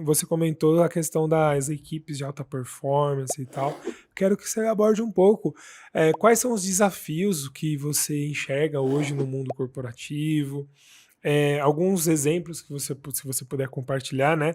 Você comentou a questão das equipes de alta performance e tal. Quero que você aborde um pouco quais são os desafios que você enxerga hoje no mundo corporativo, alguns exemplos que se você puder compartilhar, né,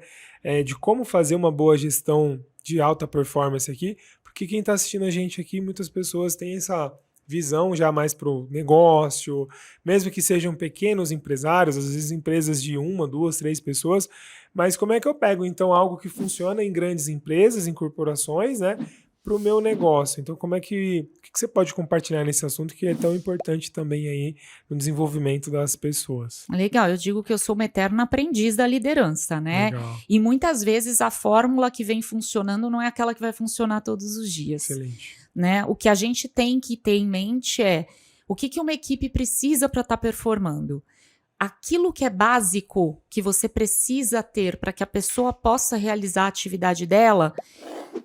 de como fazer uma boa gestão de alta performance aqui, porque quem está assistindo a gente aqui, muitas pessoas têm essa visão já mais para o negócio, mesmo que sejam pequenos empresários, às vezes empresas de uma, duas, três pessoas, mas como é que eu pego então algo que funciona em grandes empresas, em corporações, né, para o meu negócio? Então, o que você pode compartilhar nesse assunto que é tão importante também aí no desenvolvimento das pessoas? Legal, eu digo que eu sou uma eterna aprendiz da liderança, né? Legal, E muitas vezes a fórmula que vem funcionando não é aquela que vai funcionar todos os dias, excelente. né? O que a gente tem que ter em mente é o que uma equipe precisa para estar performando. Aquilo que é básico que você precisa ter para que a pessoa possa realizar a atividade dela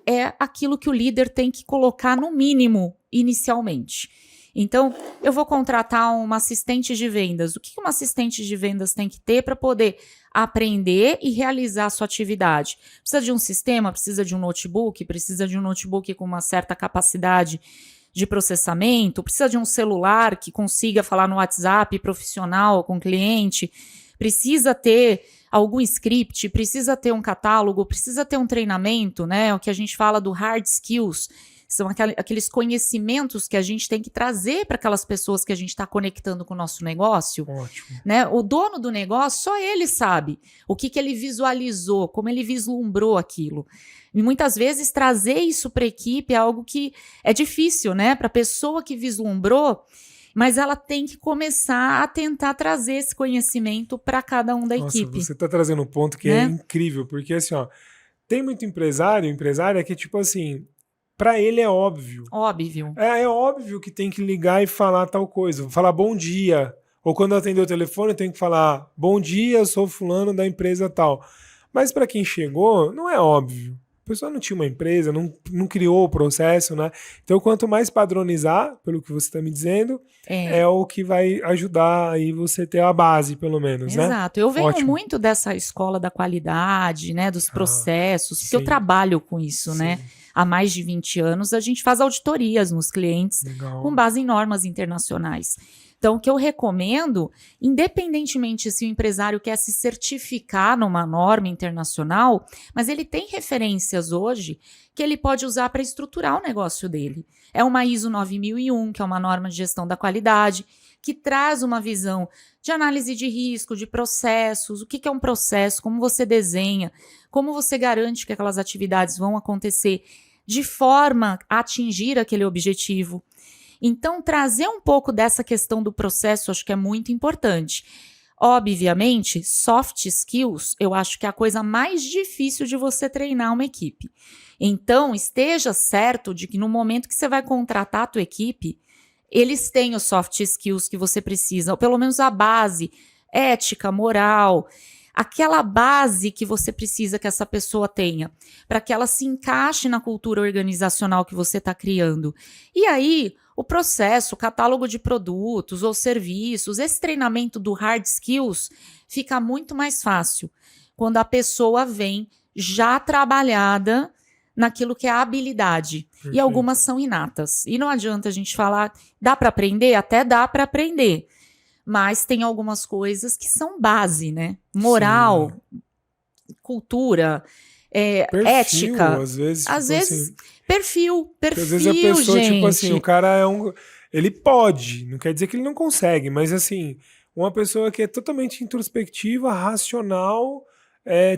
é aquilo que o líder tem que colocar no mínimo inicialmente. Então, eu vou contratar uma assistente de vendas. O que uma assistente de vendas tem que ter para poder aprender e realizar a sua atividade? Precisa de um sistema, precisa de um notebook, precisa de um notebook com uma certa capacidade de processamento, precisa de um celular que consiga falar no WhatsApp profissional com o cliente, precisa ter algum script, precisa ter um catálogo, precisa ter um treinamento, né? O que a gente fala do hard skills, são aqueles conhecimentos que a gente tem que trazer para aquelas pessoas que a gente está conectando com o nosso negócio. Ótimo. Né? O dono do negócio, só ele sabe o que ele visualizou, como ele vislumbrou aquilo. E muitas vezes trazer isso para a equipe é algo que é difícil, né? Para a pessoa que vislumbrou, mas ela tem que começar a tentar trazer esse conhecimento para cada um da equipe. Você está trazendo um ponto que é incrível, porque assim, ó, tem muito empresária que tipo assim, para ele é óbvio. Óbvio. É óbvio que tem que ligar e falar tal coisa, falar bom dia. Ou quando atender o telefone, tem que falar bom dia, eu sou fulano da empresa tal. Mas para quem chegou, não é óbvio. A pessoa não tinha uma empresa, não criou o processo, né? Então, quanto mais padronizar, pelo que você está me dizendo, é o que vai ajudar aí você ter a base, pelo menos, né? Exato. Eu venho Ótimo. muito dessa escola da qualidade, né? Dos processos, porque sim. eu trabalho com isso, Sim. né? Há mais de 20 anos, a gente faz auditorias nos clientes com base em normas internacionais. Então, o que eu recomendo, independentemente se o empresário quer se certificar numa norma internacional, mas ele tem referências hoje que ele pode usar para estruturar o negócio dele. É uma ISO 9001, que é uma norma de gestão da qualidade, que traz uma visão de análise de risco, de processos, o que é um processo, como você desenha, como você garante que aquelas atividades vão acontecer de forma a atingir aquele objetivo. Então, trazer um pouco dessa questão do processo, acho que é muito importante. Obviamente, soft skills, eu acho que é a coisa mais difícil de você treinar uma equipe. Então, esteja certo de que no momento que você vai contratar a tua equipe, eles têm os soft skills que você precisa, ou pelo menos a base, ética, moral, aquela base que você precisa que essa pessoa tenha, para que ela se encaixe na cultura organizacional que você está criando. E aí, o processo, o catálogo de produtos ou serviços, esse treinamento do hard skills fica muito mais fácil quando a pessoa vem já trabalhada naquilo que é a habilidade. Perfeito. E algumas são inatas. E não adianta a gente falar, dá para aprender? Até dá para aprender. Mas tem algumas coisas que são base, né? Moral, sim, cultura, perfil, ética. Às vezes, assim, perfil, às vezes a pessoa, gente. tipo assim, o cara ele pode, não quer dizer que ele não consegue, mas assim, uma pessoa que é totalmente introspectiva, racional,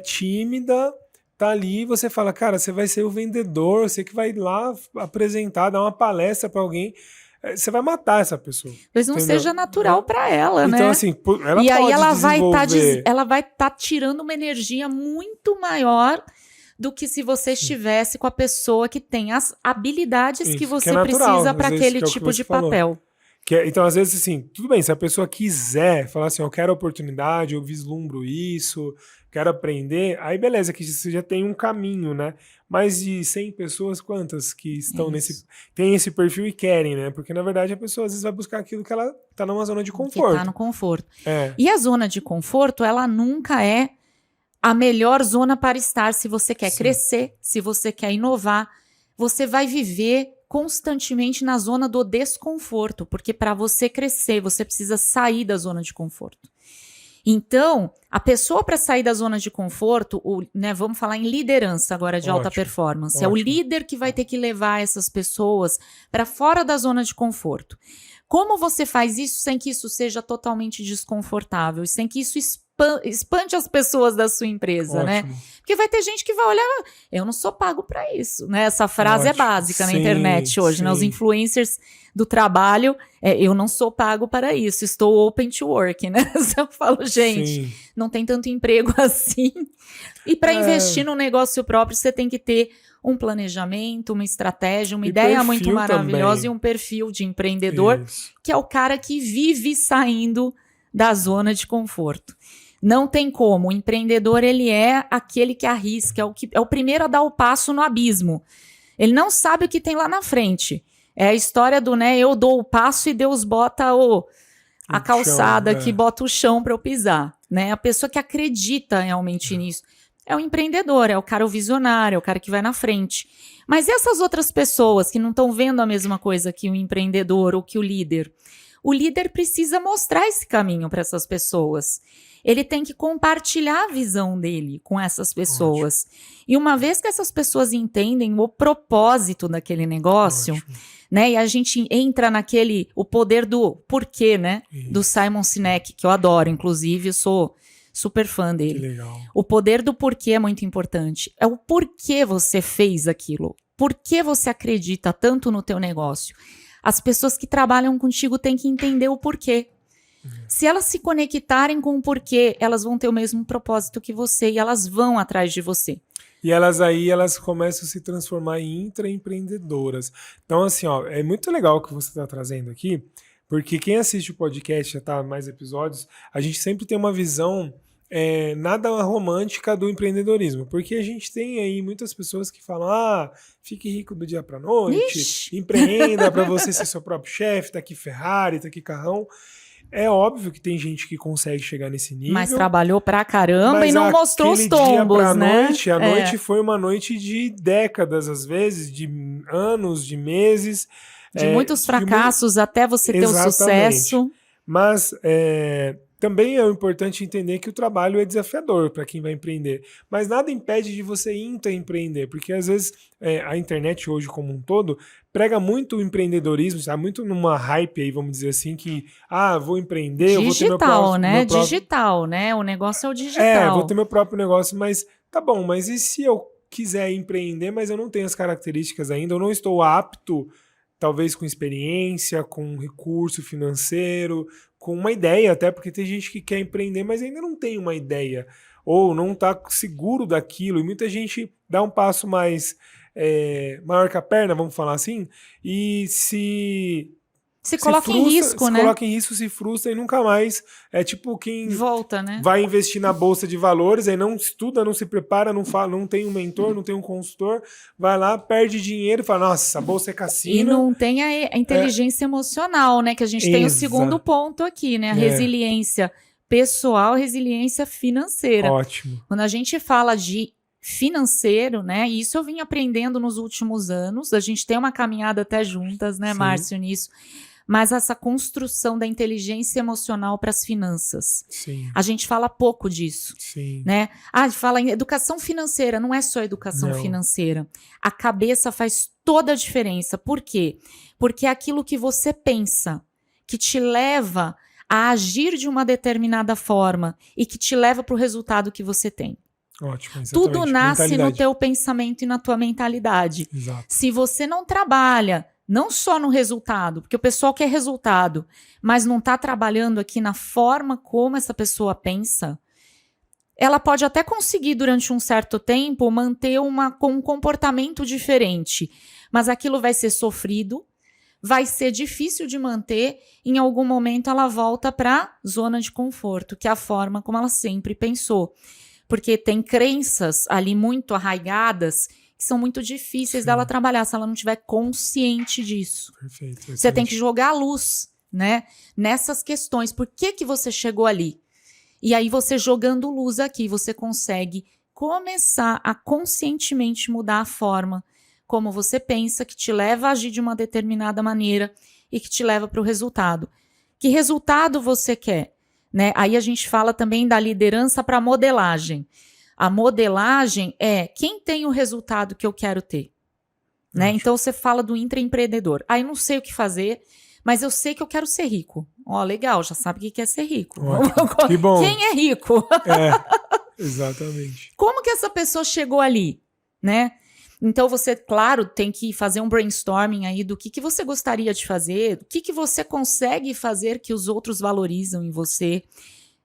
tímida, tá ali, você fala, cara, você vai ser o vendedor, você que vai lá apresentar, dar uma palestra para alguém, você vai matar essa pessoa. Talvez não seja natural para ela, então, né? Então, assim, ela e pode aí desenvolver... ela vai estar tirando uma energia muito maior do que se você estivesse com a pessoa que tem as habilidades que você precisa para aquele tipo de papel. Então, às vezes, assim, tudo bem, se a pessoa quiser falar assim, eu quero oportunidade, eu vislumbro isso, quero aprender, aí beleza, que você já tem um caminho, né? Mas de 100 pessoas, quantas que estão tem esse perfil e querem, né? Porque, na verdade, a pessoa às vezes vai buscar aquilo que ela tá numa zona de conforto. Que tá no conforto. E a zona de conforto, ela nunca é a melhor zona para estar se você quer crescer, se você quer inovar. Você vai viver constantemente na zona do desconforto, porque para você crescer, você precisa sair da zona de conforto. Então, a pessoa para sair da zona de conforto, né, vamos falar em liderança agora de alta performance, é o líder que vai ter que levar essas pessoas para fora da zona de conforto. Como você faz isso sem que isso seja totalmente desconfortável, sem que isso espante as pessoas da sua empresa, né? Porque vai ter gente que vai olhar, eu não sou pago para isso, né? Essa frase é básica na internet hoje, né? Os influencers do trabalho, eu não sou pago para isso, estou open to work, né? Eu falo, gente, não tem tanto emprego assim. E para investir no negócio próprio, você tem que ter um planejamento, uma estratégia, uma ideia muito maravilhosa e um perfil de empreendedor, que é o cara que vive saindo da zona de conforto. Não tem como. O empreendedor, ele é aquele que arrisca, é o primeiro a dar o passo no abismo. Ele não sabe o que tem lá na frente. É a história do, né, eu dou o passo e Deus bota a calçada que bota o chão para eu pisar. Né? A pessoa que acredita realmente nisso é o empreendedor, é o cara visionário, é o cara que vai na frente. Mas e essas outras pessoas que não estão vendo a mesma coisa que o empreendedor ou que o líder? O líder precisa mostrar esse caminho para essas pessoas. Ele tem que compartilhar a visão dele com essas pessoas. E uma vez que essas pessoas entendem o propósito daquele negócio, né? E a gente entra o poder do porquê, né? Do Simon Sinek, que eu adoro, inclusive, eu sou super fã dele. Que legal. O poder do porquê é muito importante. É o porquê você fez aquilo. Por que você acredita tanto no teu negócio? As pessoas que trabalham contigo têm que entender o porquê. Se elas se conectarem com o porquê, elas vão ter o mesmo propósito que você e elas vão atrás de você. E elas começam a se transformar em intraempreendedoras. Então, assim, é muito legal o que você está trazendo aqui, porque quem assiste o podcast, já tá mais episódios, a gente sempre tem uma visão nada romântica do empreendedorismo, porque a gente tem aí muitas pessoas que falam, fique rico do dia para noite, empreenda para você ser seu próprio chefe, tá aqui Ferrari, tá aqui carrão. É óbvio que tem gente que consegue chegar nesse nível. Mas trabalhou pra caramba e não mostrou os tombos, né? A noite foi uma noite de décadas, às vezes, de anos, de meses. De muitos fracassos até você ter o sucesso. Mas também é importante entender que o trabalho é desafiador para quem vai empreender. Mas nada impede de você intraempreender, porque às vezes a internet hoje como um todo prega muito o empreendedorismo, está muito numa hype aí, vamos dizer assim, que vou empreender, eu vou ter meu próprio... Digital, né? O negócio é o digital. Vou ter meu próprio negócio, mas tá bom, mas e se eu quiser empreender, mas eu não tenho as características ainda, eu não estou apto, talvez com experiência, com recurso financeiro, com uma ideia até, porque tem gente que quer empreender, mas ainda não tem uma ideia, ou não está seguro daquilo, e muita gente dá um passo mais maior que a perna, vamos falar assim, e se coloca em risco, né? Se coloca em risco, se frustra e nunca mais. É tipo quem volta, né? Vai investir na bolsa de valores, aí não estuda, não se prepara, não tem um mentor, não tem um consultor, vai lá, perde dinheiro e fala, nossa, a bolsa é cassino. E não tem a inteligência emocional, né? Que a gente tem o segundo ponto aqui, né? A resiliência pessoal, resiliência financeira. Ótimo. Quando a gente fala de financeiro, né? E isso eu vim aprendendo nos últimos anos. A gente tem uma caminhada até juntas, né, Márcio, nisso. Mas essa construção da inteligência emocional para as finanças. Sim. A gente fala pouco disso. Sim. Né? Fala em educação financeira, não é só educação financeira. A cabeça faz toda a diferença. Por quê? Porque é aquilo que você pensa, que te leva a agir de uma determinada forma e que te leva para o resultado que você tem. Ótimo, tudo nasce no teu pensamento e na tua mentalidade. Exato. Se você não trabalha, não só no resultado, porque o pessoal quer resultado, mas não está trabalhando aqui na forma como essa pessoa pensa, ela pode até conseguir durante um certo tempo manter um comportamento diferente, mas aquilo vai ser sofrido, vai ser difícil de manter, em algum momento ela volta para a zona de conforto, que é a forma como ela sempre pensou. Porque tem crenças ali muito arraigadas que são muito difíceis dela trabalhar se ela não estiver consciente disso. Perfeito. Você tem que jogar a luz, né, nessas questões. Por que você chegou ali? E aí você jogando luz aqui, você consegue começar a conscientemente mudar a forma como você pensa, que te leva a agir de uma determinada maneira e que te leva para o resultado. Que resultado você quer? Né? Aí a gente fala também da liderança para modelagem. A modelagem é quem tem o resultado que eu quero ter. Né? Então você fala do intraempreendedor. Aí não sei o que fazer, mas eu sei que eu quero ser rico. Ó, legal, já sabe o que é ser rico. Que bom. Quem é rico? Exatamente. Como que essa pessoa chegou ali, né? Então você, claro, tem que fazer um brainstorming aí do que você gostaria de fazer, o que você consegue fazer que os outros valorizam em você.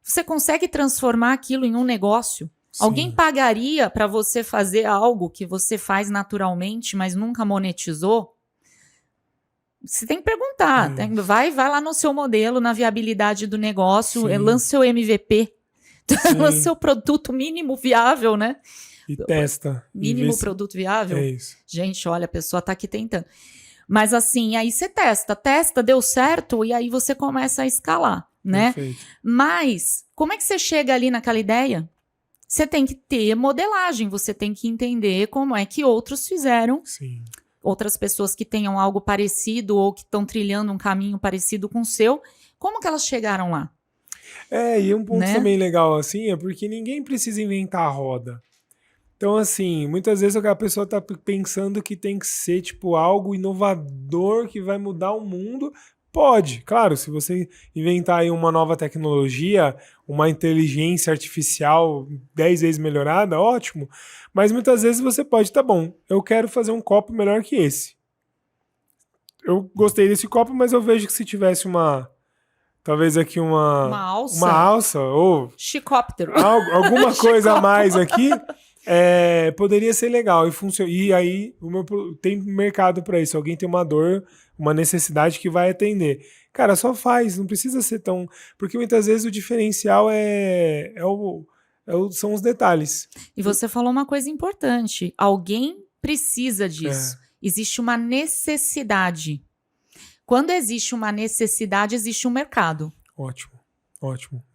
Você consegue transformar aquilo em um negócio? Sim. Alguém pagaria para você fazer algo que você faz naturalmente, mas nunca monetizou? Você tem que perguntar. Vai lá no seu modelo, na viabilidade do negócio, lança seu MVP, lança seu produto mínimo viável, né? E testa. Mínimo produto viável? É isso. Gente, olha, a pessoa tá aqui tentando. Mas assim, aí você testa, deu certo, e aí você começa a escalar, né? Perfeito. Mas, como é que você chega ali naquela ideia? Você tem que ter modelagem, você tem que entender como é que outros fizeram. Sim. Outras pessoas que tenham algo parecido ou que estão trilhando um caminho parecido com o seu, como que elas chegaram lá? E um ponto também legal assim é porque ninguém precisa inventar a roda. Então, assim, muitas vezes a pessoa tá pensando que tem que ser, tipo, algo inovador que vai mudar o mundo. Pode, claro, se você inventar aí uma nova tecnologia, uma inteligência artificial 10 vezes melhorada, ótimo. Mas muitas vezes você pode, tá bom, eu quero fazer um copo melhor que esse. Eu gostei desse copo, mas eu vejo que se tivesse talvez aqui uma alça ou chicóptero, alguma coisa a mais aqui, poderia ser legal e aí tem mercado para isso. Alguém tem uma dor, uma necessidade que vai atender. Cara, só faz, não precisa ser tão... Porque muitas vezes o diferencial são os detalhes. E você falou uma coisa importante. Alguém precisa disso. Existe uma necessidade. Quando existe uma necessidade, existe um mercado. Ótimo.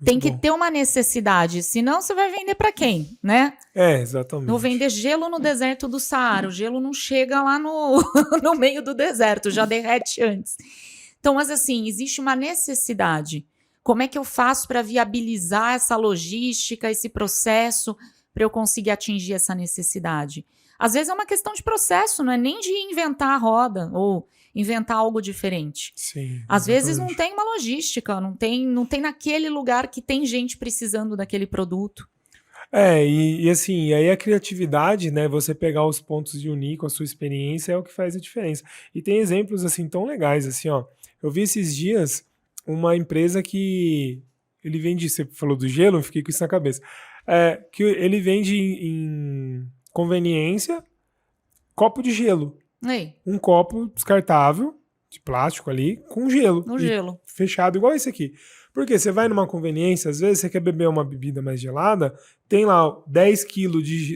Tem que ter uma necessidade, senão você vai vender para quem, né? Exatamente. Vou vender gelo no deserto do Saara, o gelo não chega lá no meio do deserto, já derrete antes. Então, mas assim, existe uma necessidade. Como é que eu faço para viabilizar essa logística, esse processo, para eu conseguir atingir essa necessidade? Às vezes é uma questão de processo, não é nem de inventar a roda ou inventar algo diferente. Sim, às vezes não tem uma logística, não tem naquele lugar que tem gente precisando daquele produto. E assim, aí a criatividade, né, você pegar os pontos de unir com a sua experiência é o que faz a diferença. E tem exemplos assim tão legais, assim, ó. Eu vi esses dias uma empresa que ele vende, você falou do gelo, eu fiquei com isso na cabeça. Que ele vende em conveniência copo de gelo. Um copo descartável de plástico ali com gelo. No gelo. Fechado igual esse aqui. Porque você vai numa conveniência, às vezes você quer beber uma bebida mais gelada, tem lá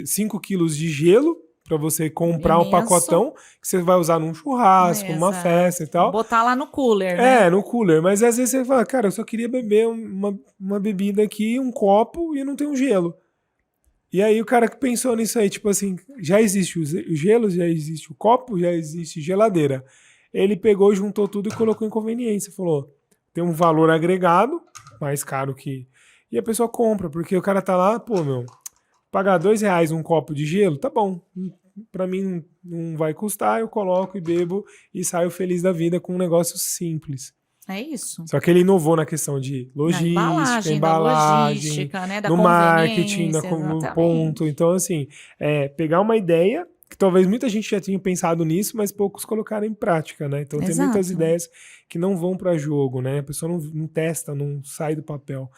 5 quilos de gelo para você comprar um pacotão que você vai usar num churrasco, numa festa e tal. Botar lá no cooler, né? No cooler. Mas às vezes você fala, cara, eu só queria beber uma bebida aqui, um copo e não tem um gelo. E aí o cara que pensou nisso aí, tipo assim, já existe o gelo, já existe o copo, já existe geladeira. Ele pegou, juntou tudo e colocou em conveniência. Falou, tem um valor agregado, mais caro que... E a pessoa compra, porque o cara tá lá, pagar R$2 um copo de gelo, tá bom. Pra mim não vai custar, eu coloco e bebo e saio feliz da vida com um negócio simples. É isso. Só que ele inovou na questão de logística, embalagem, né? Da no marketing, no ponto. Então, assim, pegar uma ideia, que talvez muita gente já tenha pensado nisso, mas poucos colocaram em prática, né? Então, tem muitas ideias que não vão para jogo, né? A pessoa não testa, não sai do papel.